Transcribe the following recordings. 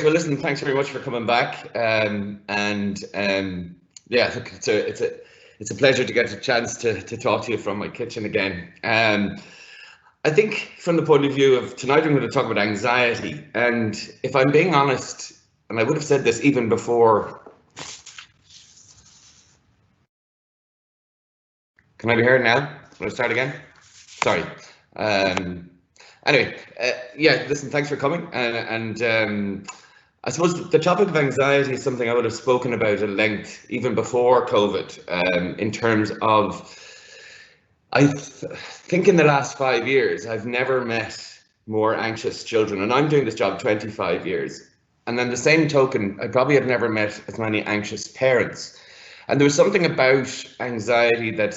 Well, listen, thanks very much for coming back. Yeah, look, it's a pleasure to get a chance to talk to you from my kitchen again. I think from the point of view of tonight, I'm going to talk about anxiety. And if I'm being honest, and I would have said this even before. Can I be heard now? Can I start again? Sorry. Anyway, yeah, listen, thanks for coming. I suppose the topic of anxiety is something I would have spoken about at length even before COVID, in terms of, I think in the last 5 years, I've never met more anxious children, and I'm doing this job 25 years. And then the same token, I probably have never met as many anxious parents. And there was something about anxiety that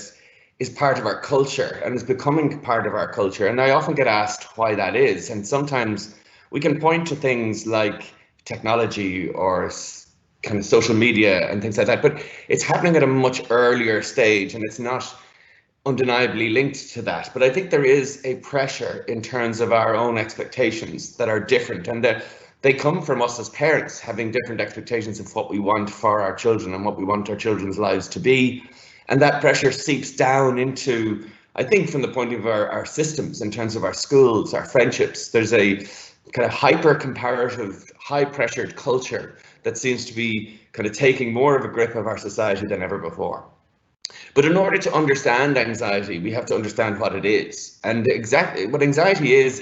is part of our culture and is becoming part of our culture. And I often get asked why that is. And sometimes we can point to things like technology or kind of social media and things like that, but it's happening at a much earlier stage and it's not undeniably linked to that. But I think there is a pressure in terms of our own expectations that are different, and that they come from us as parents having different expectations of what we want for our children and what we want our children's lives to be. And that pressure seeps down into, I think, from the point of view of our systems in terms of our schools, our friendships. There's a kind of hyper-comparative, high-pressured culture that seems to be kind of taking more of a grip of our society than ever before. But in order to understand anxiety, we have to understand what it is. And exactly what anxiety is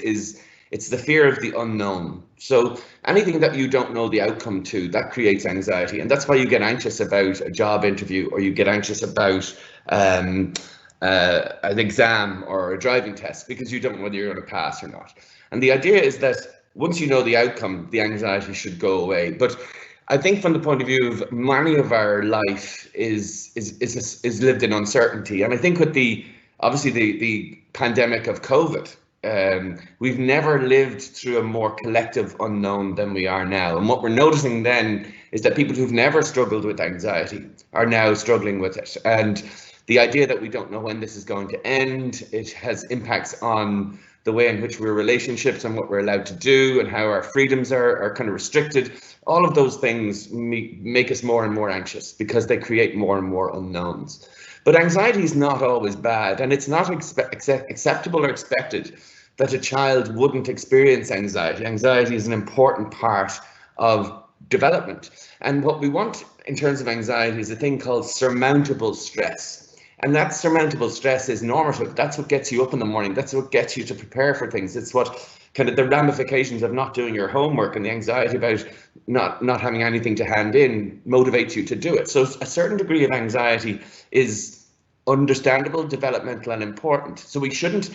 it's the fear of the unknown. So anything that you don't know the outcome to, that creates anxiety. And that's why you get anxious about a job interview, or you get anxious about an exam or a driving test, because you don't know whether you're going to pass or not. And the idea is that once you know the outcome, the anxiety should go away. But I think from the point of view of many of our life is lived in uncertainty. And I think with obviously the pandemic of COVID, we've never lived through a more collective unknown than we are now. And what we're noticing then is that people who've never struggled with anxiety are now struggling with it. And the idea that we don't know when this is going to end, it has impacts on the way in which we're relationships and what we're allowed to do and how our freedoms are kind of restricted. All of those things make us more and more anxious because they create more and more unknowns. But anxiety is not always bad, and it's not acceptable or expected that a child wouldn't experience anxiety. Anxiety is an important part of development. And what we want in terms of anxiety is a thing called surmountable stress. And that surmountable stress is normative. That's what gets you up in the morning. That's what gets you to prepare for things. It's what kind of the ramifications of not doing your homework and the anxiety about not having anything to hand in motivates you to do it. So a certain degree of anxiety is understandable, developmental, and important. So we shouldn't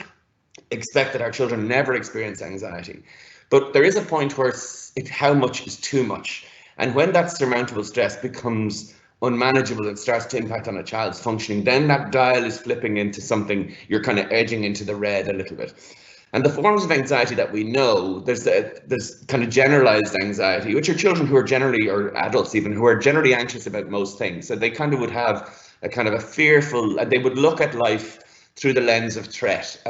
expect that our children never experience anxiety. But there is a point where how much is too much. And when that surmountable stress becomes unmanageable and starts to impact on a child's functioning, then that dial is flipping into something, you're kind of edging into the red a little bit. And the forms of anxiety that we know, there's kind of generalized anxiety, which are children who are generally, or adults even, who are generally anxious about most things. So they kind of would have a kind of a fearful, and they would look at life through the lens of threat.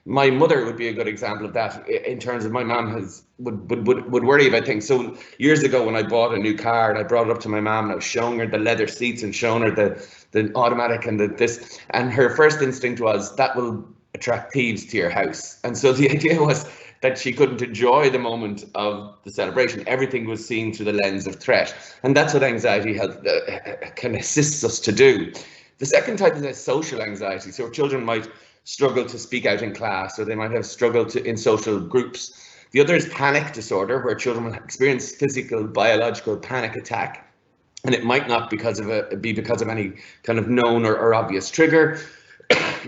My mother would be a good example of that, in terms of my mom would worry about things. So years ago when I bought a new car and I brought it up to my mom and I was showing her the leather seats and showing her the automatic and this, and her first instinct was that will attract thieves to your house. And so the idea was that she couldn't enjoy the moment of the celebration. Everything was seen through the lens of threat. And that's what anxiety can assist us to do. The second type is a social anxiety. So children might struggle to speak out in class, or they might have struggled in social groups. The other is panic disorder, where children will experience physical, biological panic attack, and it might not be because of any kind of known or obvious trigger.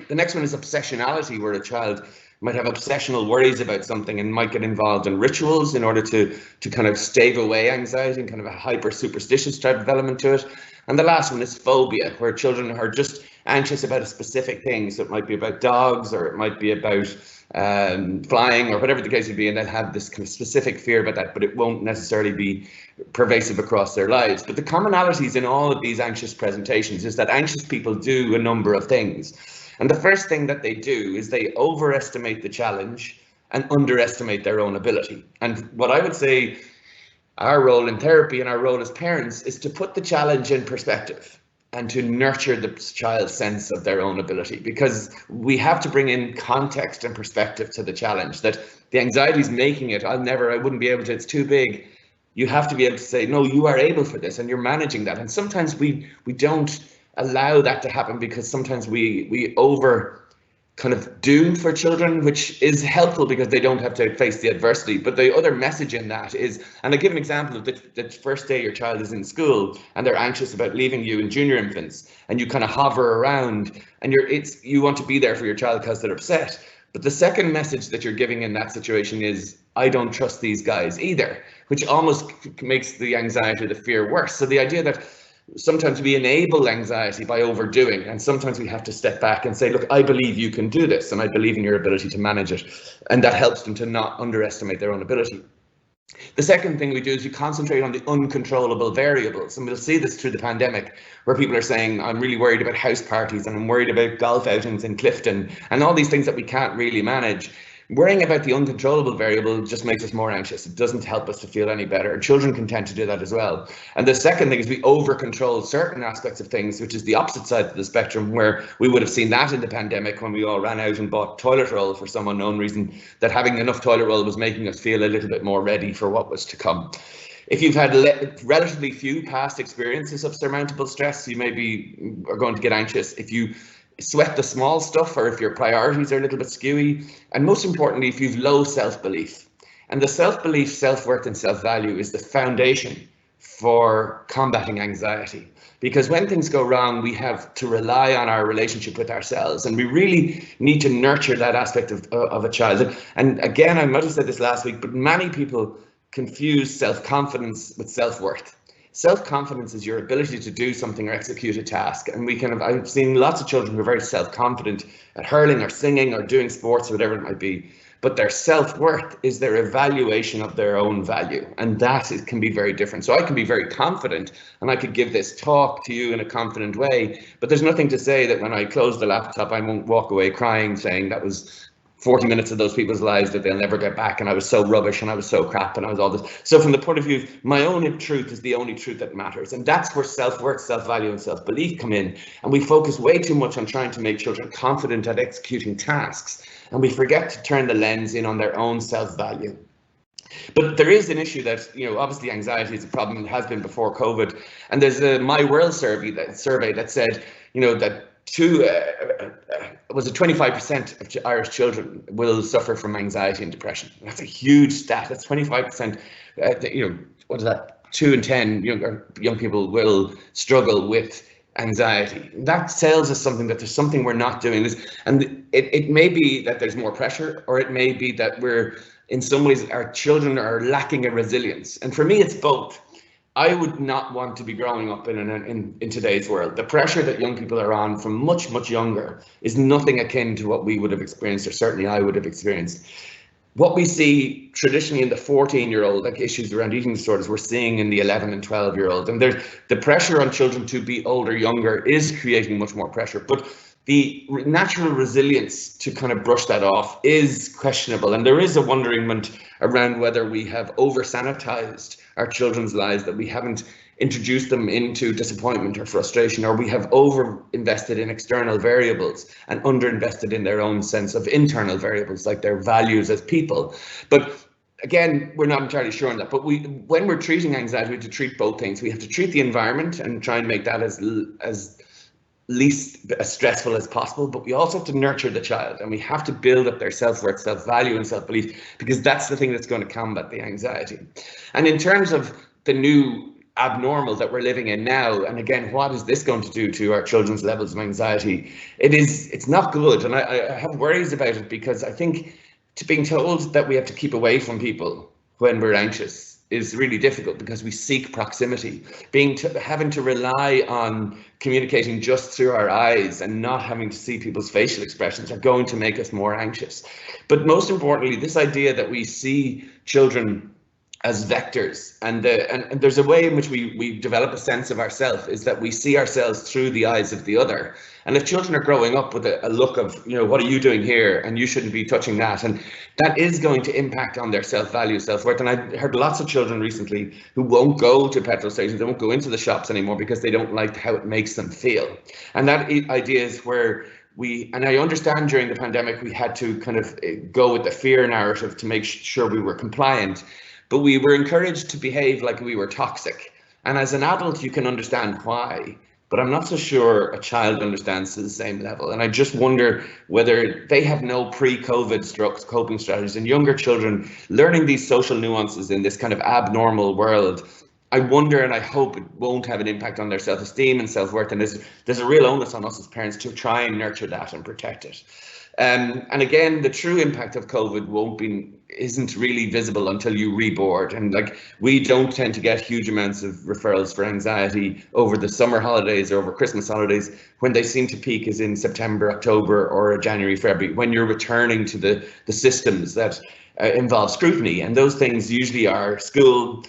The next one is obsessionality, where a child might have obsessional worries about something and might get involved in rituals in order to kind of stave away anxiety, and kind of a hyper superstitious type of element to it. And the last one is phobia, where children are just anxious about a specific thing. So it might be about dogs, or it might be about flying, or whatever the case would be, and they'll have this kind of specific fear about that, but it won't necessarily be pervasive across their lives. But the commonalities in all of these anxious presentations is that anxious people do a number of things. And the first thing that they do is they overestimate the challenge and underestimate their own ability. And what I would say Our role in therapy and our role as parents is to put the challenge in perspective and to nurture the child's sense of their own ability, because we have to bring in context and perspective to the challenge, that the anxiety is making it. I wouldn't be able to, it's too big. You have to be able to say, no, you are able for this, and you're managing that. And sometimes we don't allow that to happen, because sometimes we over kind of doom for children, which is helpful because they don't have to face the adversity. But the other message in that is, and I give an example of the first day your child is in school and they're anxious about leaving you in junior infants, and you kind of hover around and you want to be there for your child because they're upset. But the second message that you're giving in that situation is, I don't trust these guys either, which almost makes the anxiety, the fear worse. So the idea that sometimes we enable anxiety by overdoing, and sometimes we have to step back and say, look, I believe you can do this, and I believe in your ability to manage it. And that helps them to not underestimate their own ability. The second thing we do is we concentrate on the uncontrollable variables. And we'll see this through the pandemic, where people are saying, I'm really worried about house parties, and I'm worried about golf outings in Clifton, and all these things that we can't really manage. Worrying about the uncontrollable variable just makes us more anxious. It doesn't help us to feel any better. Children can tend to do that as well. And the second thing is we over-control certain aspects of things, which is the opposite side of the spectrum, where we would have seen that in the pandemic when we all ran out and bought toilet roll for some unknown reason, that having enough toilet roll was making us feel a little bit more ready for what was to come. If you've had relatively few past experiences of surmountable stress, you maybe are going to get anxious. If you sweat the small stuff, or if your priorities are a little bit skewy, and most importantly, if you've low self-belief. And the self-belief, self-worth and self-value is the foundation for combating anxiety, because when things go wrong, we have to rely on our relationship with ourselves, and we really need to nurture that aspect of a child. And again, I might have said this last week, but many people confuse self-confidence with self-worth. Self-confidence is your ability to do something or execute a task. And I've seen lots of children who are very self-confident at hurling or singing or doing sports or whatever it might be. But their self-worth is their evaluation of their own value. And that can be very different. So I can be very confident and I could give this talk to you in a confident way, but there's nothing to say that when I close the laptop, I won't walk away crying saying that was 40 minutes of those people's lives that they'll never get back, and I was so rubbish and I was so crap and I was all this. So from the point of view, my own truth is the only truth that matters, and that's where self-worth, self-value and self-belief come in. And we focus way too much on trying to make children confident at executing tasks, and we forget to turn the lens in on their own self-value. But there is an issue that, obviously anxiety is a problem and has been before COVID. And there's a My World survey that said, that 25% of Irish children will suffer from anxiety and depression. That's a huge stat. That's 25%. What is that? 2 in 10 young people will struggle with anxiety. That tells us something, that there's something we're not doing. And it may be that there's more pressure, or it may be that in some ways our children are lacking a resilience. And for me, it's both. I would not want to be growing up in today's world. The pressure that young people are on from much, much younger is nothing akin to what we would have experienced, or certainly I would have experienced. What we see traditionally in the 14-year-old, like issues around eating disorders, we're seeing in the 11 and 12-year-old. And the pressure on children to be older, younger is creating much more pressure. But the natural resilience to kind of brush that off is questionable. And there is a wonderment around whether we have over-sanitized our children's lives, that we haven't introduced them into disappointment or frustration, or we have over-invested in external variables and under-invested in their own sense of internal variables, like their values as people. But again, we're not entirely sure on that. But when we're treating anxiety, we have to treat both things. We have to treat the environment and try and make that as least as stressful as possible, but we also have to nurture the child, and we have to build up their self-worth, self-value and self-belief, because that's the thing that's going to combat the anxiety. And in terms of the new abnormal that we're living in now, and again, what is this going to do to our children's levels of anxiety? It's not good, and I have worries about it, because I think being told that we have to keep away from people when we're anxious is really difficult, because we seek proximity. Having to rely on communicating just through our eyes and not having to see people's facial expressions are going to make us more anxious. But most importantly, this idea that we see children as vectors, and there's a way in which we develop a sense of ourself, is that we see ourselves through the eyes of the other. And if children are growing up with a look of, what are you doing here, and you shouldn't be touching that, and that is going to impact on their self-value, self-worth. And I heard lots of children recently who won't go to petrol stations, they won't go into the shops anymore because they don't like how it makes them feel. And that idea is where and I understand during the pandemic we had to kind of go with the fear narrative to make sure we were compliant, but we were encouraged to behave like we were toxic. And as an adult, you can understand why, but I'm not so sure a child understands to the same level. And I just wonder whether they have no pre-COVID coping strategies, and younger children learning these social nuances in this kind of abnormal world. I wonder, and I hope it won't have an impact on their self-esteem and self-worth. And there's a real onus on us as parents to try and nurture that and protect it. And again, the true impact of COVID isn't really visible until you reboard. And like, we don't tend to get huge amounts of referrals for anxiety over the summer holidays or over Christmas holidays. When they seem to peak is in September, October, or January, February, when you're returning to the systems that involve scrutiny. And those things usually are school,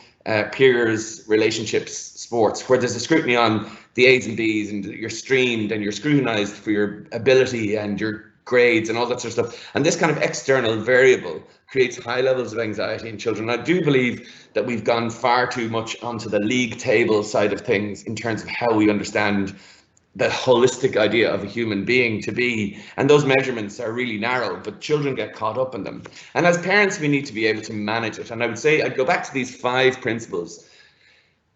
peers, relationships, sports, where there's a scrutiny on the A's and B's, and you're streamed and you're scrutinized for your ability and your grades and all that sort of stuff. And this kind of external variable creates high levels of anxiety in children. I do believe that we've gone far too much onto the league table side of things in terms of how we understand the holistic idea of a human being to be. And those measurements are really narrow, but children get caught up in them. And as parents, we need to be able to manage it. And I would say, I'd go back to these 5 principles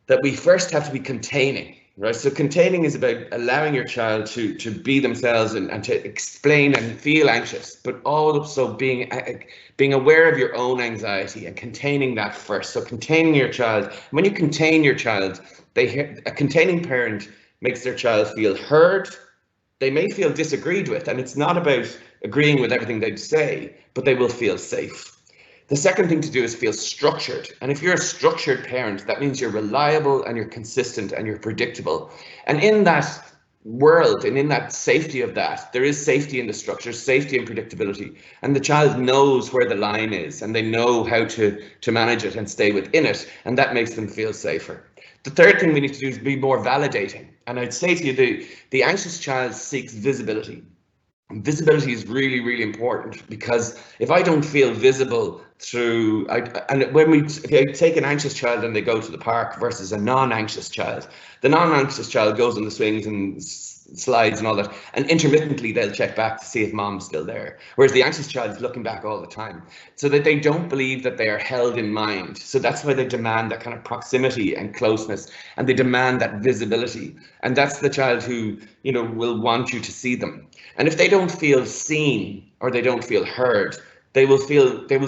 that we first have to be containing. Right, so containing is about allowing your child to be themselves and to explain and feel anxious, but also being aware of your own anxiety and containing that first. So containing your child. When you contain your child, a containing parent makes their child feel heard. They may feel disagreed with, and it's not about agreeing with everything they say, but they will feel safe. The second thing to do is feel structured. And if you're a structured parent, that means you're reliable and you're consistent and you're predictable. And in that world and in that safety of that, there is safety in the structure, safety and predictability. And the child knows where the line is, and they know how to manage it and stay within it. And that makes them feel safer. The third thing we need to do is be more validating. And I'd say to you, the anxious child seeks visibility. And visibility is really, really important, because if I don't feel visible if I take an anxious child and they go to the park versus a non-anxious child, the non-anxious child goes on the swings and slides and all that, and intermittently they'll check back to see if mom's still there, whereas the anxious child is looking back all the time, so that they don't believe that they are held in mind. So that's why they demand that kind of proximity and closeness, and they demand that visibility. And that's the child who, will want you to see them. And if they don't feel seen or they don't feel heard, they will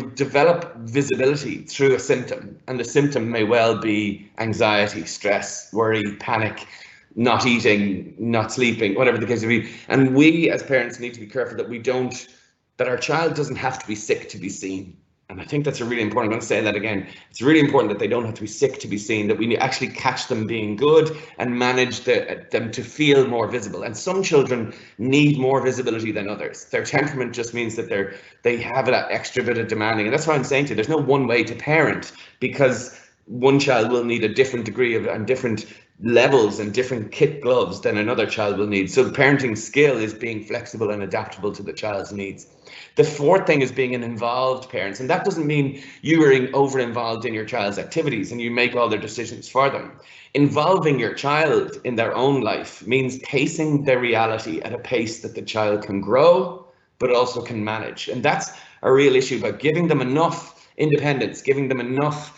develop visibility through a symptom, and the symptom may well be anxiety, stress, worry, panic, not eating, not sleeping, whatever the case may be. And we as parents need to be careful that our child doesn't have to be sick to be seen. And I think that's a really important. I'm going to say that again. It's really important that they don't have to be sick to be seen, that we actually catch them being good and manage them to feel more visible. And some children need more visibility than others. Their temperament just means that they have that extra bit of demanding. And that's why I'm saying to you, there's no one way to parent, because one child will need a different degree of and different levels and different kit gloves than another child will need. So the parenting skill is being flexible and adaptable to the child's needs. The fourth thing is being an involved parent, and that doesn't mean you are over involved in your child's activities and you make all their decisions for them. Involving your child in their own life means pacing their reality at a pace that the child can grow but also can manage. And that's a real issue, about giving them enough independence, giving them enough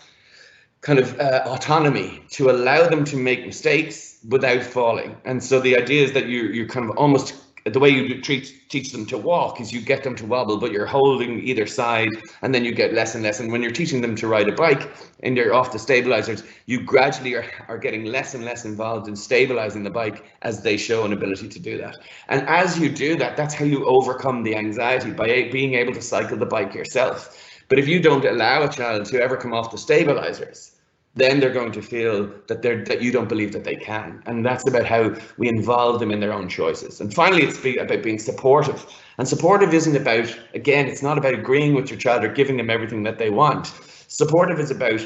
kind of autonomy to allow them to make mistakes without falling. And so the idea is that you kind of almost, the way you teach them to walk is you get them to wobble, but you're holding either side, and then you get less and less. And when you're teaching them to ride a bike and you're off the stabilizers, you gradually are getting less and less involved in stabilizing the bike as they show an ability to do that. And as you do that, that's how you overcome the anxiety, by being able to cycle the bike yourself. But if you don't allow a child to ever come off the stabilizers, then they're going to feel that you don't believe that they can. And that's about how we involve them in their own choices. And finally, it's about being supportive. And supportive isn't about, again, it's not about agreeing with your child or giving them everything that they want. Supportive is about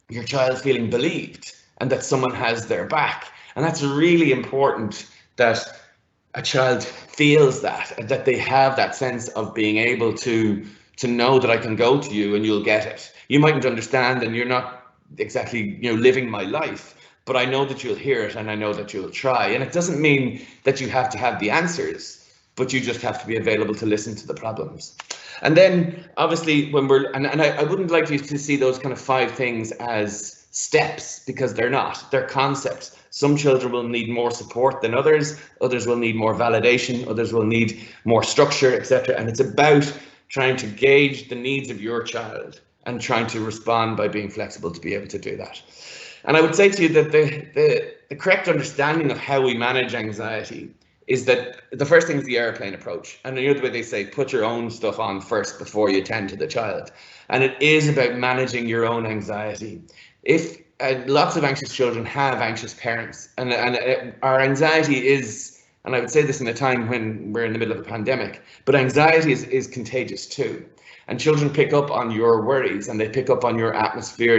your child feeling believed and that someone has their back. And that's really important, that a child feels that they have that sense of being able to know that I can go to you and you'll get it. You mightn't understand and you're not exactly, living my life, but I know that you'll hear it and I know that you'll try. And it doesn't mean that you have to have the answers, but you just have to be available to listen to the problems. And then obviously when I wouldn't like you to see those kind of 5 things as steps, because they're not, they're concepts. Some children will need more support than others will need more validation, others will need more structure, etc. And it's about trying to gauge the needs of your child and trying to respond by being flexible to be able to do that. And I would say to you that the correct understanding of how we manage anxiety is that the first thing is the airplane approach. And the way they say, put your own stuff on first before you tend to the child. And it is about managing your own anxiety. If lots of anxious children have anxious parents, and our anxiety is, and I would say this in a time when we're in the middle of a pandemic, but anxiety is contagious too. And children pick up on your worries and they pick up on your atmosphere,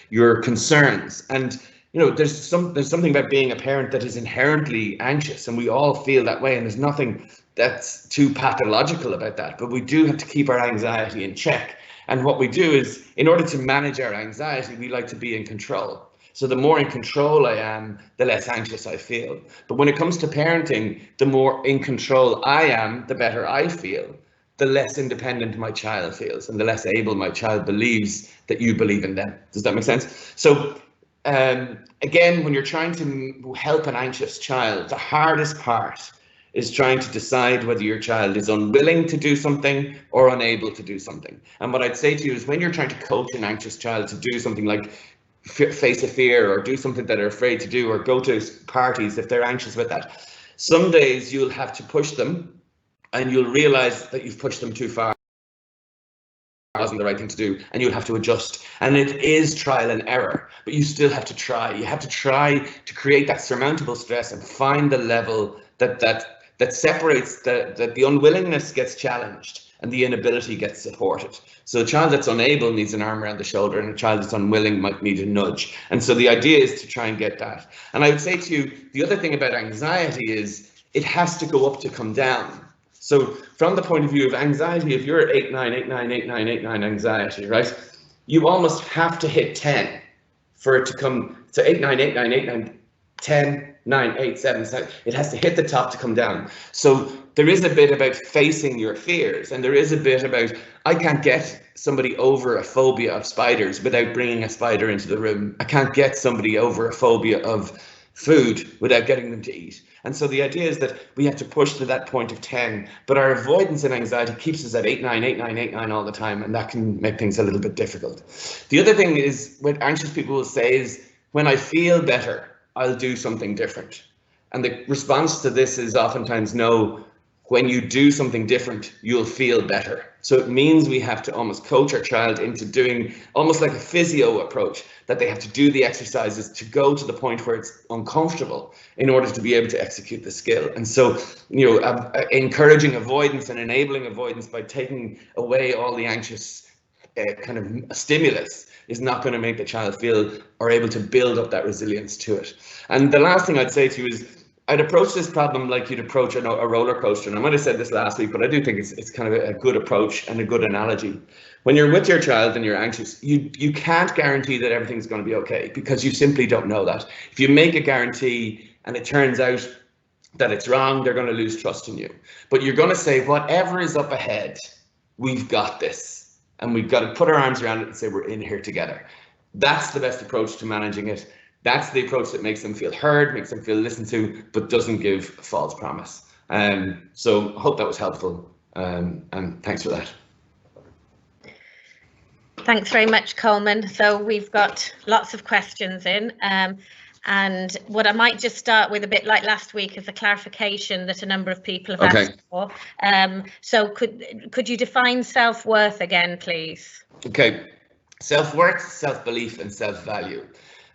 your concerns. And there's something about being a parent that is inherently anxious, and we all feel that way, and there's nothing that's too pathological about that, but we do have to keep our anxiety in check. And what we do is, in order to manage our anxiety, we like to be in control. So the more in control I am, the less anxious I feel. But when it comes to parenting, the more in control I am, the better I feel, the less independent my child feels, and the less able my child believes that you believe in them. Does that make sense? So again, when you're trying to help an anxious child, the hardest part is trying to decide whether your child is unwilling to do something or unable to do something. And what I'd say to you is, when you're trying to coach an anxious child to do something like face a fear or do something that they're afraid to do, or go to parties if they're anxious about that, some days you'll have to push them and you'll realize that you've pushed them too far. Wasn't the right thing to do, and you'll have to adjust. And it is trial and error, but you still have to try. You have to try to create that surmountable stress and find the level that separates that the unwillingness gets challenged and the inability gets supported. So a child that's unable needs an arm around the shoulder, and a child that's unwilling might need a nudge. And so the idea is to try and get that. And I would say to you, the other thing about anxiety is it has to go up to come down. So from the point of view of anxiety, if you're at 8, 9, 8, 9, 8, 9, 8, 9 anxiety, right, you almost have to hit 10 for it to come. So 8, 9, 8, 9, 8, 9, 10, 9, 8, 7, 7. It has to hit the top to come down. So there is a bit about facing your fears, and there is a bit about, I can't get somebody over a phobia of spiders without bringing a spider into the room. I can't get somebody over a phobia of food without getting them to eat. And so the idea is that we have to push to that point of 10, but our avoidance and anxiety keeps us at 8, 9, 8, 9, 8, 9 all the time, and that can make things a little bit difficult. The other thing is, what anxious people will say is, when I feel better, I'll do something different. And the response to this is oftentimes no. When you do something different, you'll feel better. So it means we have to almost coach our child into doing almost like a physio approach, that they have to do the exercises to go to the point where it's uncomfortable in order to be able to execute the skill. And so, encouraging avoidance and enabling avoidance by taking away all the anxious kind of stimulus is not going to make the child feel or able to build up that resilience to it. And the last thing I'd say to you is, I'd approach this problem like you'd approach a roller coaster. And I might have said this last week, but I do think it's kind of a good approach and a good analogy. When you're with your child and you're anxious, you can't guarantee that everything's going to be okay, because you simply don't know that. If you make a guarantee and it turns out that it's wrong, they're going to lose trust in you. But you're going to say, whatever is up ahead, we've got this. And we've got to put our arms around it and say, we're in here together. That's the best approach to managing it. That's the approach that makes them feel heard, makes them feel listened to, but doesn't give false promise. So I hope that was helpful, and thanks for that. Thanks very much, Colman. So we've got lots of questions in, and what I might just start with, a bit like last week, is a clarification that a number of people have asked for. So could you define self-worth again, please? Okay, self-worth, self-belief, and self-value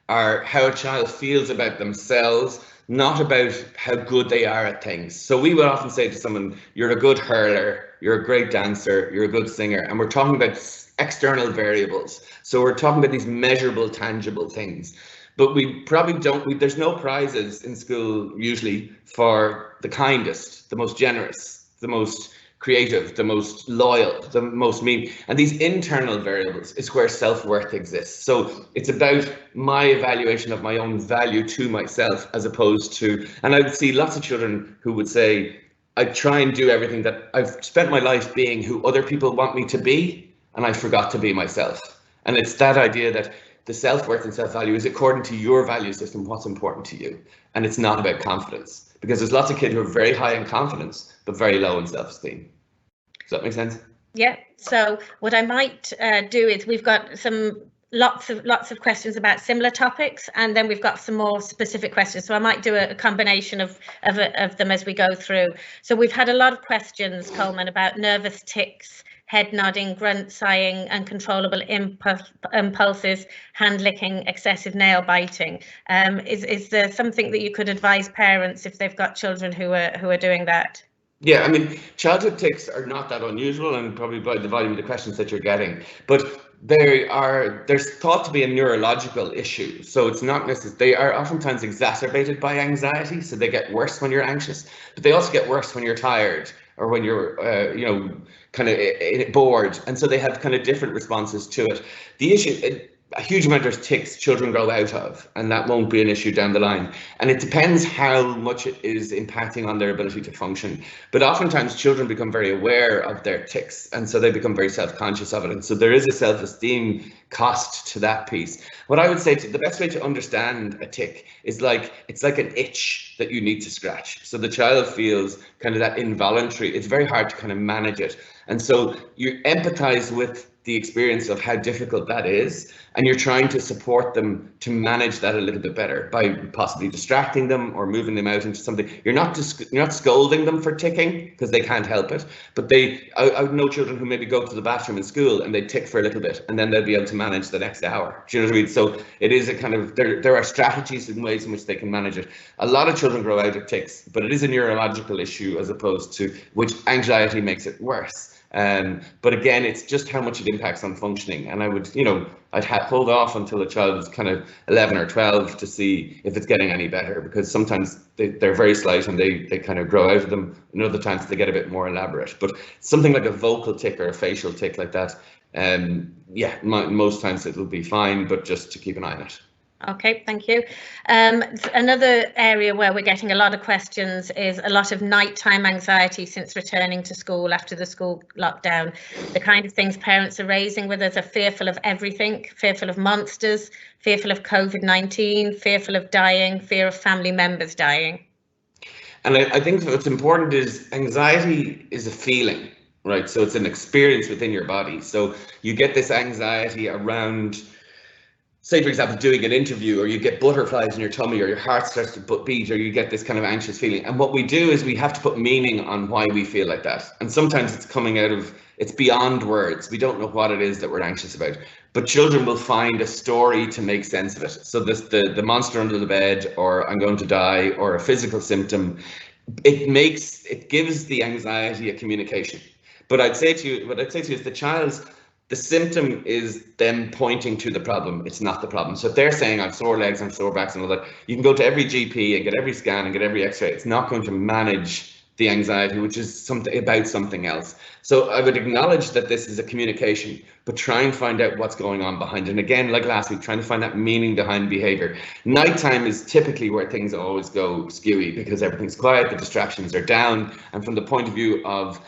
are how a child feels about themselves, not about how good they are at things. So we would often say to someone, you're a good hurler, you're a great dancer, you're a good singer, and we're talking about external variables. So we're talking about these measurable, tangible things. But we probably don't, there's no prizes in school usually for the kindest, the most generous, the most creative, the most loyal, the most mean. And these internal variables is where self-worth exists. So it's about my evaluation of my own value to myself, as opposed to, and I would see lots of children who would say, I try and do everything that I've spent my life being who other people want me to be, and I forgot to be myself. And it's that idea that the self-worth and self-value is according to your value system, what's important to you. And it's not about confidence, because there's lots of kids who are very high in confidence, but very low in self-esteem. Does that make sense? Yeah. So what I might do is, we've got lots of questions about similar topics, and then we've got some more specific questions. So I might do a combination of them as we go through. So we've had a lot of questions, Colman, about nervous tics, head nodding, grunt sighing, uncontrollable impulses, hand licking, excessive nail biting. Is there something that you could advise parents if they've got children who are doing that? Yeah, I mean, childhood tics are not that unusual, and probably by the volume of the questions that you're getting, but there's thought to be a neurological issue. So it's not necessarily, they are oftentimes exacerbated by anxiety, so they get worse when you're anxious, but they also get worse when you're tired or when you're kind of bored, and so they have kind of different responses to it. The issue, a huge amount of tics children grow out of, and that won't be an issue down the line. And it depends how much it is impacting on their ability to function. But oftentimes children become very aware of their tics, and so they become very self-conscious of it. And so there is a self-esteem cost to that piece. What I would say, the best way to understand a tic is it's like an itch that you need to scratch. So the child feels kind of that involuntary, it's very hard to kind of manage it. And so you empathize with the experience of how difficult that is, and you're trying to support them to manage that a little bit better by possibly distracting them or moving them out into something. You're not scolding them for ticking, because they can't help it, but I know children who maybe go to the bathroom in school and they tick for a little bit, and then they'll be able to manage the next hour. Do you know what I mean? So it is a kind of, there are strategies and ways in which they can manage it. A lot of children grow out of tics, but it is a neurological issue as opposed to which anxiety makes it worse. But again, it's just how much it impacts on functioning. And I would, I'd hold off until a child is kind of 11 or 12 to see if it's getting any better, because sometimes they're very slight and they kind of grow out of them, and other times they get a bit more elaborate. But something like a vocal tic or a facial tic like that, yeah, most times it'll be fine, but just to keep an eye on it. Okay, thank you. Another area where we're getting a lot of questions is a lot of nighttime anxiety since returning to school after the school lockdown. The kind of things parents are raising with us are fearful of everything, fearful of monsters, fearful of COVID-19, fearful of dying, fear of family members dying. And I think what's important is anxiety is a feeling, right? So it's an experience within your body. So you get this anxiety around, say, for example, doing an interview, or you get butterflies in your tummy, or your heart starts to beat, or you get this kind of anxious feeling. And what we do is we have to put meaning on why we feel like that. And sometimes it's coming out of, it's beyond words. We don't know what it is that we're anxious about. But children will find a story to make sense of it. So the monster under the bed, or I'm going to die, or a physical symptom, it gives the anxiety a communication. But what I'd say to you is the symptom is them pointing to the problem. It's not the problem. So if they're saying, I've sore legs, I'm sore backs and all that, you can go to every GP and get every scan and get every x-ray. It's not going to manage the anxiety, which is something else. So I would acknowledge that this is a communication, but try and find out what's going on behind it. And again, like last week, trying to find that meaning behind behavior. Nighttime is typically where things always go skewy, because everything's quiet, the distractions are down. And from the point of view of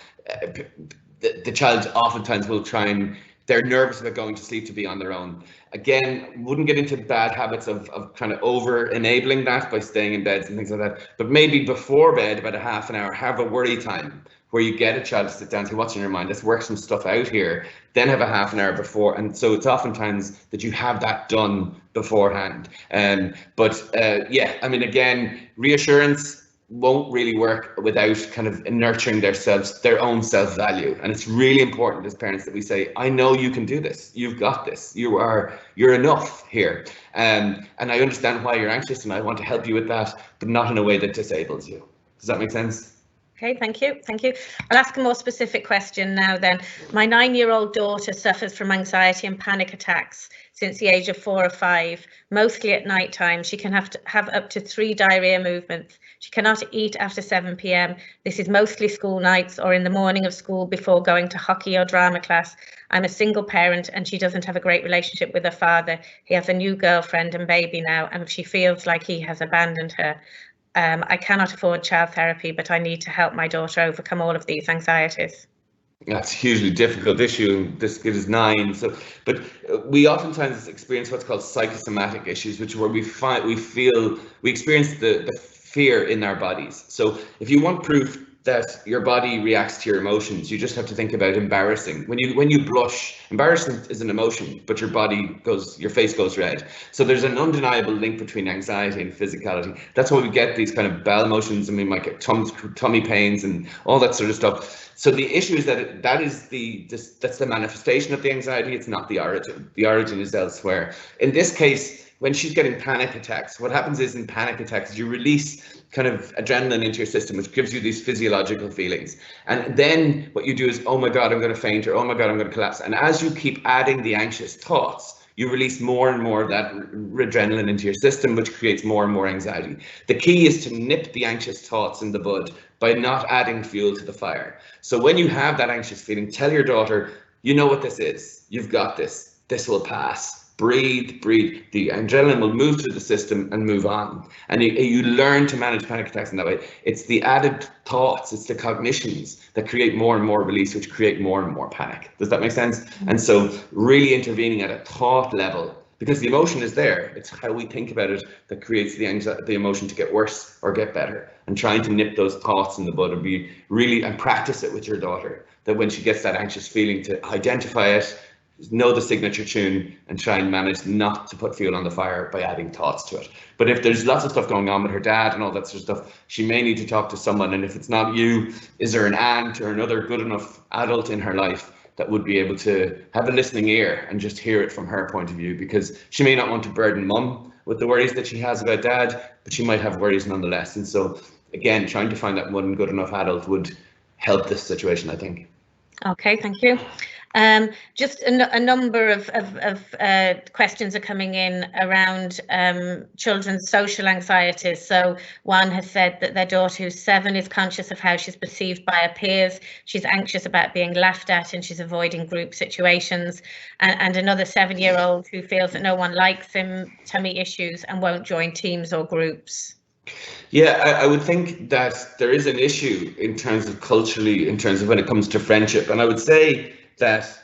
the child, oftentimes will try and, they're nervous about going to sleep to be on their own. Again, wouldn't get into bad habits of kind of over enabling that by staying in beds and things like that. But maybe before bed, about a half an hour, have a worry time where you get a child to sit down and say, what's in your mind? Let's work some stuff out here. Then have a half an hour before. And so it's oftentimes that you have that done beforehand. Yeah, I mean, again, reassurance won't really work without kind of nurturing their own self-value. And it's really important as parents that we say, I know you can do this. You've got this. You're enough here. And I understand why you're anxious, and I want to help you with that, but not in a way that disables you. Does that make sense? Okay, thank you. Thank you. I'll ask a more specific question now then. My 9-year-old daughter suffers from anxiety and panic attacks since the age of 4 or 5, mostly at night time. She can have up to 3 diarrhea movements. She cannot eat after 7 p.m. This is mostly school nights or in the morning of school before going to hockey or drama class. I'm a single parent and she doesn't have a great relationship with her father. He has a new girlfriend and baby now, and she feels like he has abandoned her. I cannot afford child therapy, but I need to help my daughter overcome all of these anxieties. That's a hugely difficult issue. This kid is 9, but we oftentimes experience what's called psychosomatic issues, which is where we experience the fear in our bodies. So if you want proof that your body reacts to your emotions, you just have to think about embarrassing. When you blush, embarrassment is an emotion, but your face goes red. So there's an undeniable link between anxiety and physicality. That's why we get these kind of bowel motions, and we might get tummy pains and all that sort of stuff. So the issue is that that's the manifestation of the anxiety. It's not the origin. The origin is elsewhere. In this case, when she's getting panic attacks, what happens is in panic attacks, you release kind of adrenaline into your system, which gives you these physiological feelings. And then what you do is, oh my God, I'm going to faint, or oh my God, I'm going to collapse. And as you keep adding the anxious thoughts, you release more and more of that adrenaline into your system, which creates more and more anxiety. The key is to nip the anxious thoughts in the bud by not adding fuel to the fire. So when you have that anxious feeling, tell your daughter, you know what this is. You've got this. This will pass. Breathe. The adrenaline will move through the system and move on. And you learn to manage panic attacks in that way. It's the added thoughts, it's the cognitions that create more and more release, which create more and more panic. Does that make sense? And so really intervening at a thought level, because the emotion is there. It's how we think about it that creates the emotion to get worse or get better. And trying to nip those thoughts in the bud and practice it with your daughter, that when she gets that anxious feeling, to identify it, know the signature tune, and try and manage not to put fuel on the fire by adding thoughts to it. But if there's lots of stuff going on with her dad and all that sort of stuff, she may need to talk to someone. And if it's not you, is there an aunt or another good enough adult in her life that would be able to have a listening ear and just hear it from her point of view? Because she may not want to burden mum with the worries that she has about dad, but she might have worries nonetheless. And so again, trying to find that one good enough adult would help this situation, I think. Okay, thank you. Just a number of questions are coming in around children's social anxieties. So one has said that their daughter, who's 7, is conscious of how she's perceived by her peers. She's anxious about being laughed at and she's avoiding group situations. And another 7-year-old who feels that no one likes him, tummy issues, and won't join teams or groups. Yeah, I would think that there is an issue in terms of culturally, in terms of when it comes to friendship. And I would say that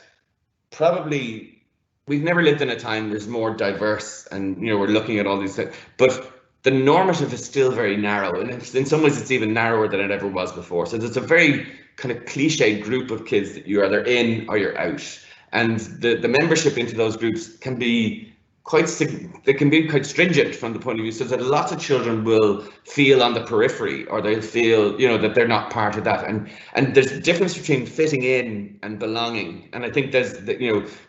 probably we've never lived in a time where it's more diverse, and we're looking at all these things, but the normative is still very narrow, and in some ways it's even narrower than it ever was before. So there's a very kind of cliched group of kids that you're either in or you're out, and the membership into those groups can be quite stringent from the point of view, so that lots of children will feel on the periphery, or they'll feel that they're not part of that, and there's a difference between fitting in and belonging. And I think there's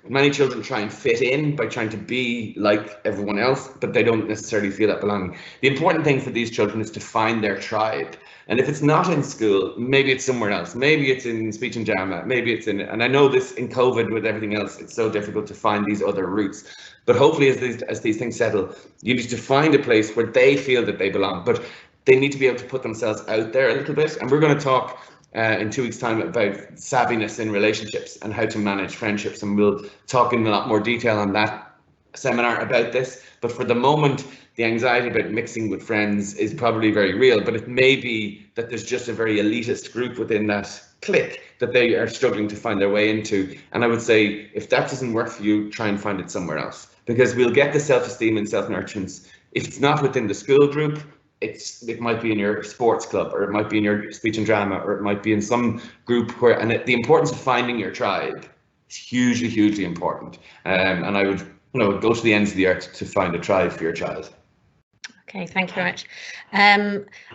many children try and fit in by trying to be like everyone else, but they don't necessarily feel that belonging. The important thing for these children is to find their tribe. And if it's not in school, maybe it's somewhere else. Maybe it's in speech and drama. Maybe it's and I know this in COVID with everything else, it's so difficult to find these other routes. But hopefully as these things settle, you need to find a place where they feel that they belong. But they need to be able to put themselves out there a little bit. And we're going to talk in 2 weeks' time about savviness in relationships and how to manage friendships. And we'll talk in a lot more detail on that seminar about this. But for the moment, the anxiety about mixing with friends is probably very real, but it may be that there's just a very elitist group within that clique that they are struggling to find their way into. And I would say, if that doesn't work for you, try and find it somewhere else, because we'll get the self-esteem and self-nurturance. If it's not within the school group, it might be in your sports club, or it might be in your speech and drama, or it might be in some group where, and the importance of finding your tribe is hugely, hugely important. And I would go to the ends of the earth to find a tribe for your child. Okay, thank you very much.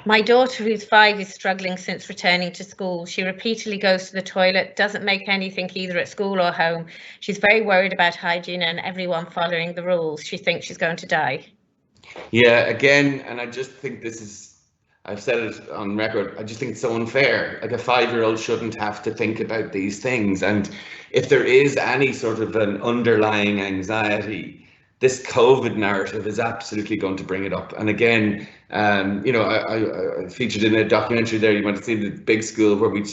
My daughter, who's 5, is struggling since returning to school. She repeatedly goes to the toilet, doesn't make anything either at school or home. She's very worried about hygiene and everyone following the rules. She thinks she's going to die. Yeah, again, and I just think this is, I've said it on record, I just think it's so unfair. Like a 5-year-old shouldn't have to think about these things. And if there is any sort of an underlying anxiety, this COVID narrative is absolutely going to bring it up. And again, you know, I featured in a documentary there, you might have seen the big school where we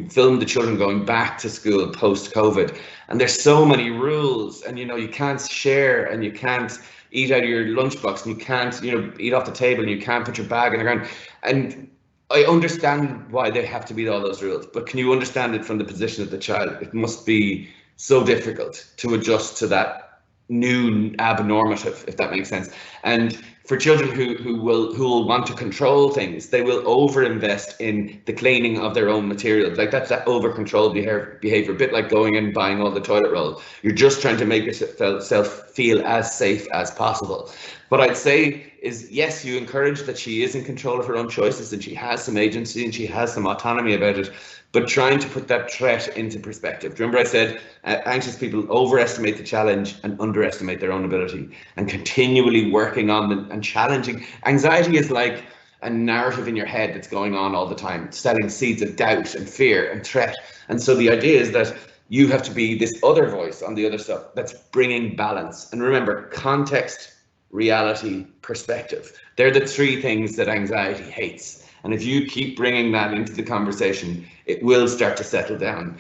filmed the children going back to school post-COVID. And there's so many rules, and, you know, you can't share, and you can't eat out of your lunchbox, and you can't, you know, eat off the table, and you can't put your bag in the ground. And I understand why they have to meet all those rules, but can you understand it from the position of the child? It must be so difficult to adjust to that new abnormative, if that makes sense. And for children who will want to control things, they will overinvest in the cleaning of their own materials. Like that's that over control behavior, a bit like going and buying all the toilet roll. You're just trying to make yourself feel as safe as possible. What I'd say is, yes, you encourage that she is in control of her own choices, and she has some agency and she has some autonomy about it, but trying to put that threat into perspective. Do you remember I said anxious people overestimate the challenge and underestimate their own ability, and continually working on and challenging. Anxiety is like a narrative in your head that's going on all the time, selling seeds of doubt and fear and threat. And so the idea is that you have to be this other voice on the other stuff that's bringing balance. And remember, context, reality, perspective. They're the three things that anxiety hates. And if you keep bringing that into the conversation, it will start to settle down.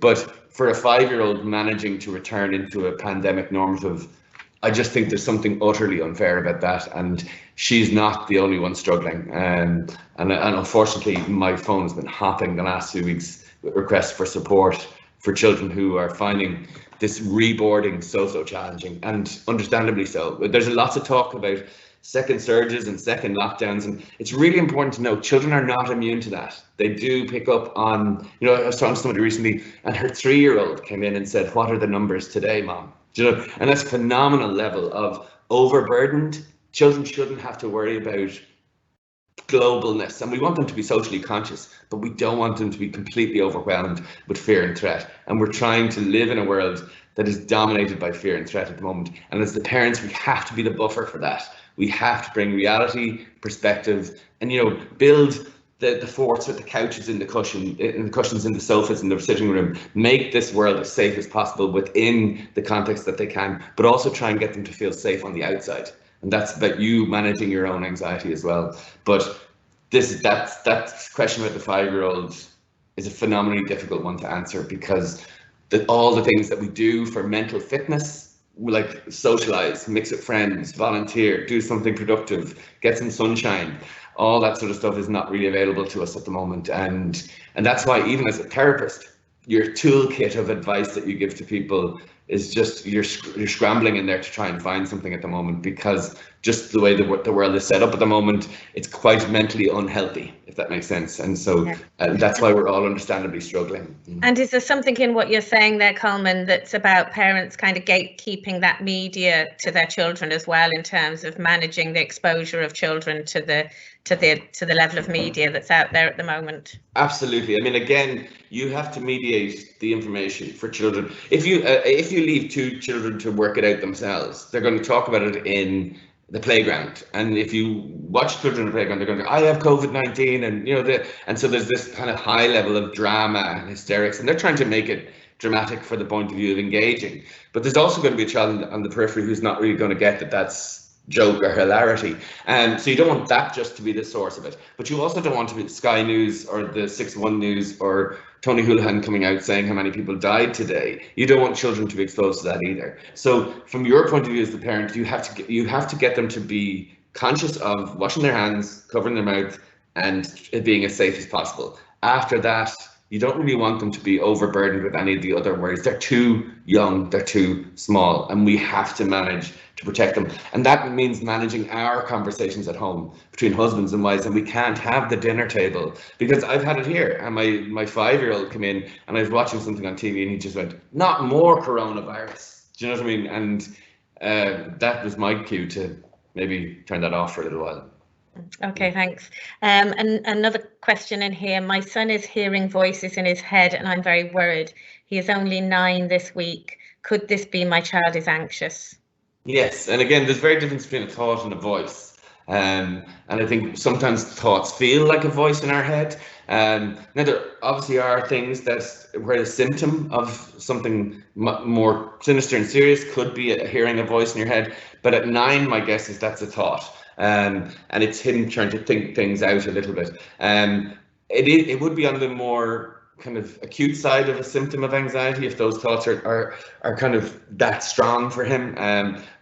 But for a 5-year-old managing to return into a pandemic normative, I just think there's something utterly unfair about that. And she's not the only one struggling. And unfortunately, my phone's been hopping the last 2 weeks with requests for support for children who are finding this reboarding so challenging, and understandably so. There's lots of talk about second surges and second lockdowns, and it's really important to know children are not immune to that. They do pick up on, you know, I was talking to somebody recently, and her 3-year-old came in and said, "What are the numbers today, Mom?" Do you know? And that's a phenomenal level of overburdened. Children shouldn't have to worry about globalness, and we want them to be socially conscious, but we don't want them to be completely overwhelmed with fear and threat. And we're trying to live in a world that is dominated by fear and threat at the moment, and as the parents, we have to be the buffer for that. We have to bring reality, perspective, and, you know, build the forts with the couches in the cushions in the sofas in the sitting room. Make this world as safe as possible within the context that they can, but also try and get them to feel safe on the outside. And that's about you managing your own anxiety as well. But that question about the 5-year-old is a phenomenally difficult one to answer, because all the things that we do for mental fitness, like socialize, mix with friends, volunteer, do something productive, get some sunshine, all that sort of stuff is not really available to us at the moment. And that's why, even as a therapist, your toolkit of advice that you give to people is just, you're scrambling in there to try and find something at the moment, because just the way the world is set up at the moment, it's quite mentally unhealthy, if that makes sense. And so that's why we're all understandably struggling. And is there something in what you're saying there, Colman, that's about parents kind of gatekeeping that media to their children as well, in terms of managing the exposure of children to the level of media that's out there at the moment? Absolutely. I mean, again, you have to mediate the information for children. If you leave 2 children to work it out themselves, they're going to talk about it in the playground. And if you watch children in the playground, they're going to go, "I have COVID-19," and, you know, and so there's this kind of high level of drama and hysterics, and they're trying to make it dramatic for the point of view of engaging. But there's also going to be a child on the periphery who's not really going to get that that's joke or hilarity, and so you don't want that just to be the source of it. But you also don't want to be Sky News or the 6-1 News or Tony Holohan coming out saying how many people died today. You don't want children to be exposed to that either. So from your point of view as the parent, you have to get them to be conscious of washing their hands, covering their mouth, and it being as safe as possible. After that, you don't really want them to be overburdened with any of the other worries. They're too young, they're too small, and we have to manage to protect them. And that means managing our conversations at home between husbands and wives, and we can't have the dinner table, because I've had it here, and my 5-year-old came in and I was watching something on TV and he just went, "Not more coronavirus." Do you know what I mean? And that was my cue to maybe turn that off for a little while. Okay, thanks. And another question in here. My son is hearing voices in his head and I'm very worried. He is only 9 this week. Could this be my child is anxious? Yes, and again, there's a very difference between a thought and a voice. And I think sometimes thoughts feel like a voice in our head. Now there obviously are things where the symptom of something more sinister and serious could be hearing a voice in your head. But at 9, my guess is that's a thought. And it's him trying to think things out a little bit. It would be on the more kind of acute side of a symptom of anxiety if those thoughts are kind of that strong for him.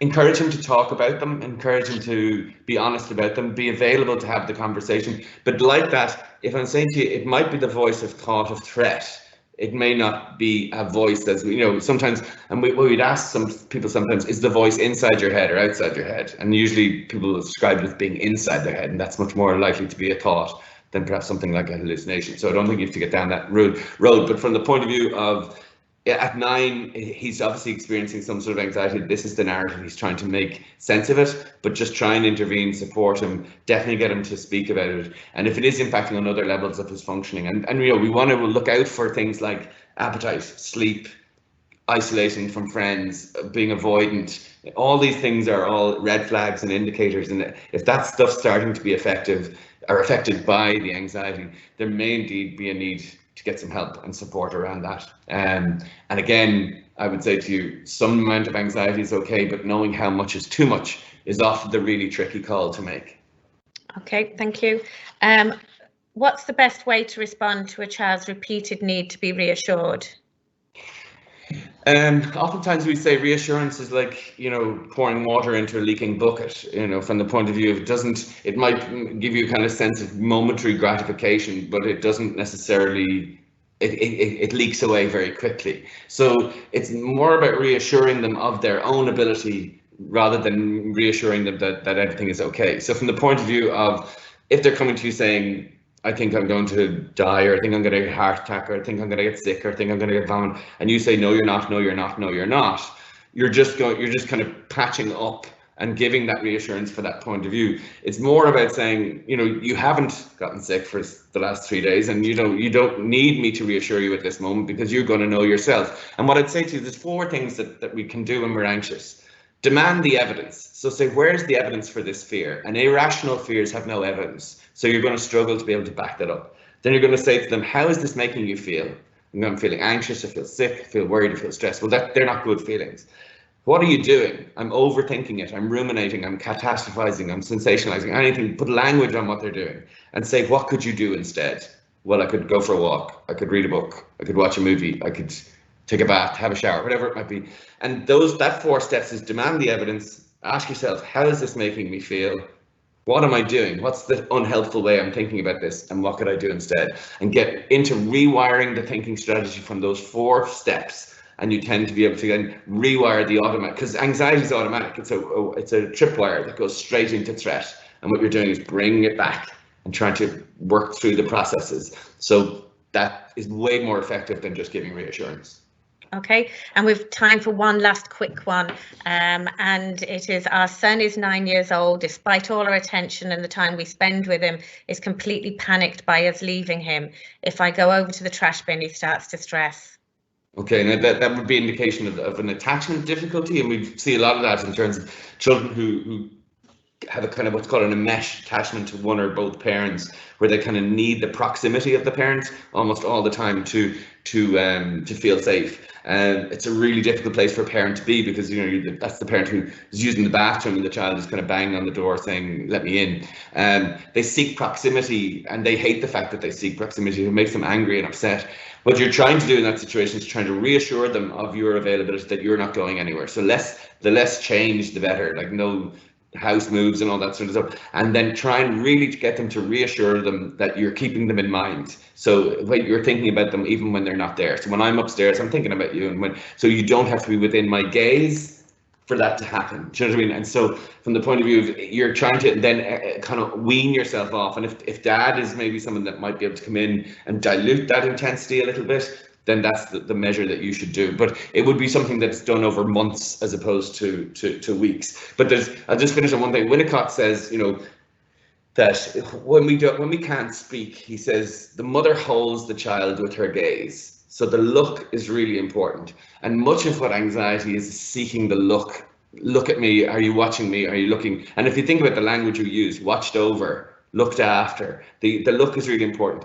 Encourage him to talk about them, encourage him to be honest about them, be available to have the conversation. But like that, if I'm saying to you, it might be the voice of thought of threat. It may not be a voice that's, sometimes, and we'd ask some people sometimes, is the voice inside your head or outside your head? And usually people describe it as being inside their head, and that's much more likely to be a thought than perhaps something like a hallucination. So I don't think you have to get down that road. But from the point of view of, at 9, he's obviously experiencing some sort of anxiety. This is the narrative. He's trying to make sense of it, but just try and intervene, support him, definitely get him to speak about it. And if it is impacting on other levels of his functioning, and we want to look out for things like appetite, sleep, isolating from friends, being avoidant. All these things are all red flags and indicators. And if that stuff's starting to be effective or affected by the anxiety, there may indeed be a need to get some help and support around that. And again, I would say to you, some amount of anxiety is okay, but knowing how much is too much is often the really tricky call to make. Okay, thank you. What's the best way to respond to a child's repeated need to be reassured? Oftentimes we say reassurance is like, pouring water into a leaking bucket, from the point of view of it might give you a kind of sense of momentary gratification, but it doesn't necessarily, it leaks away very quickly. So it's more about reassuring them of their own ability rather than reassuring them that everything is okay. So from the point of view of, if they're coming to you saying, I think I'm going to die, or I think I'm going to get a heart attack, or I think I'm going to get sick, or I think I'm going to get vomit, and you say, no, you're not, no, you're not, no, you're not. You're just kind of patching up and giving that reassurance for that point of view. It's more about saying, you haven't gotten sick for the last 3 days, and you don't need me to reassure you at this moment because you're going to know yourself. And what I'd say to you, there's 4 things that we can do when we're anxious. Demand the evidence. So say, where's the evidence for this fear? And irrational fears have no evidence. So you're going to struggle to be able to back that up. Then you're going to say to them, how is this making you feel? I'm feeling anxious, I feel sick, I feel worried, I feel stressed. Well, they're not good feelings. What are you doing? I'm overthinking it, I'm ruminating, I'm catastrophizing, I'm sensationalizing, anything. Put language on what they're doing and say, what could you do instead? Well, I could go for a walk, I could read a book, I could watch a movie, I could take a bath, have a shower, whatever it might be. And that 4 steps is demand the evidence, ask yourself, how is this making me feel? What am I doing? What's the unhelpful way I'm thinking about this? And what could I do instead? And get into rewiring the thinking strategy from those 4 steps. And you tend to be able to then rewire the automatic, because anxiety is automatic. It's a tripwire that goes straight into threat. And what you're doing is bringing it back and trying to work through the processes. So that is way more effective than just giving reassurance. Okay, and we've time for one last quick one, and it is, our son is 9 years old. Despite all our attention and the time we spend with him, is completely panicked by us leaving him. If I go over to the trash bin, he starts to stress. Okay, now that would be an indication of an attachment difficulty, and we see a lot of that in terms of children who have a kind of what's called an enmeshed attachment to one or both parents, where they kind of need the proximity of the parent almost all the time to feel safe. It's a really difficult place for a parent to be, because that's the parent who is using the bathroom and the child is kind of banging on the door saying, let me in. They seek proximity, and they hate the fact that they seek proximity. It makes them angry and upset. What you're trying to do in that situation is trying to reassure them of your availability, that you're not going anywhere. So the less change, the better. Like no house moves and all that sort of stuff, and then try and really get them to reassure them that you're keeping them in mind. So you're thinking about them even when they're not there. So when I'm upstairs, I'm thinking about you, and so you don't have to be within my gaze for that to happen. Do you know what I mean? And so from the point of view of, you're trying to then kind of wean yourself off, and if dad is maybe someone that might be able to come in and dilute that intensity a little bit, then that's the measure that you should do. But it would be something that's done over months as opposed to weeks. But I'll just finish on one thing. Winnicott says, that when we can't speak, he says, the mother holds the child with her gaze. So the look is really important. And much of what anxiety is seeking the look look at me, are you watching me, are you looking? And if you think about the language you use, watched over, looked after, the look is really important.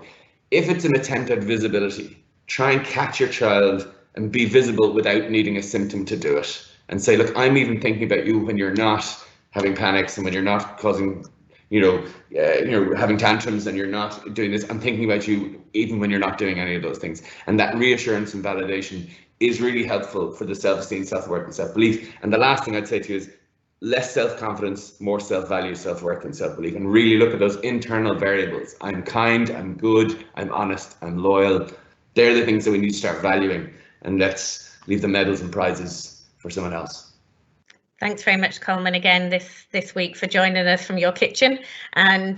If it's an attempt at visibility, try and catch your child and be visible without needing a symptom to do it. And say, look, I'm even thinking about you when you're not having panics and when you're not causing, having tantrums and you're not doing this. I'm thinking about you even when you're not doing any of those things. And that reassurance and validation is really helpful for the self-esteem, self-worth, and self-belief. And the last thing I'd say to you is less self-confidence, more self-value, self-worth, and self-belief, and really look at those internal variables. I'm kind, I'm good, I'm honest, I'm loyal. They're the things that we need to start valuing, and let's leave the medals and prizes for someone else. Thanks very much, Colman, again this week for joining us from your kitchen. And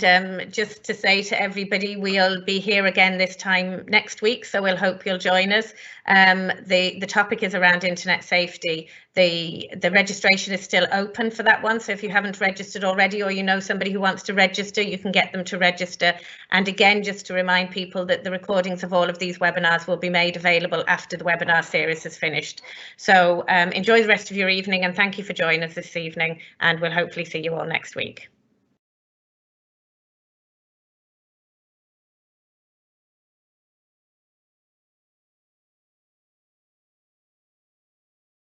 just to say to everybody, we'll be here again this time next week, so we'll hope you'll join us. The topic is around internet safety. The registration is still open for that one, so if you haven't registered already, or you know somebody who wants to register, you can get them to register. And again, just to remind people that the recordings of all of these webinars will be made available after the webinar series is finished. So enjoy the rest of your evening, and thank you for joining us this evening, and we'll hopefully see you all next week.